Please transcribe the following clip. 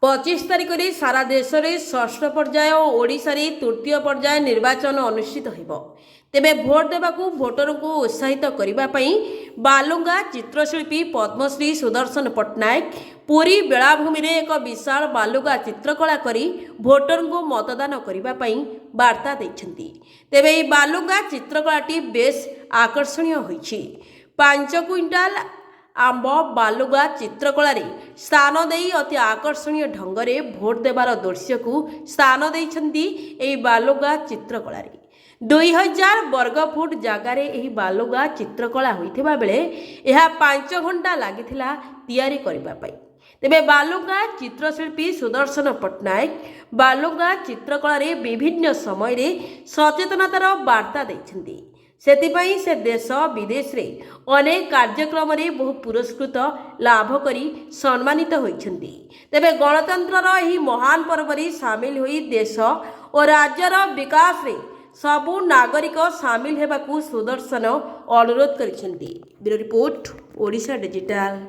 25 तारिख में सारा देश में षष्ठ पर्याय और ओडिशा रे तृतीय पर्याय निर्वाचन अनुष्ठित होइबो। तेबे भोट देवाकू भोटर को उत्साहित करने बालुंगा चित्रशिल्पी पद्मश्री सुदर्शन पट्टनायक पुरी बेलाभूमि रे एक विशाल बालुगा चित्रकला करी भोटर को मतदान करने वार्ता देइछन्ती। तेबे ई बालुगा चित्रकलाटी बेस आकर्षणीय होइछि। 5 क्विंटाल आंब बालुगा चित्रकला स्थान दे अति आकर्षणीय ढंगरे भोट देवार दृश्य को स्थान देइछन्ती। एही बालुगा चित्रकला 2000 वर्गफुट जगार बालुगा चित्रकला होइथिबा बेले यह 5 घंटा लागिथिला तैयारी करबा पई। तेबे बालुगा चित्रशिल्पी सुदर्शन पट्टनायक बालुगा चित्रकला विभिन्न समय रे सचेतनतार वार्ता देइछन्ती। सेतिपई से देश विदेश रे अनेक कार्यक्रम रे बहु पुरस्कृत लाभ करी सम्मानित होइछन्ती। तेबे गणतंत्रर एही महान पर्व रे शामिल होई देश और राज्यर विकास रे सबु नागरिक शामिल हेबाकू सुदर्शन अनुरोध करिसेंती। Bureau report Odisha digital.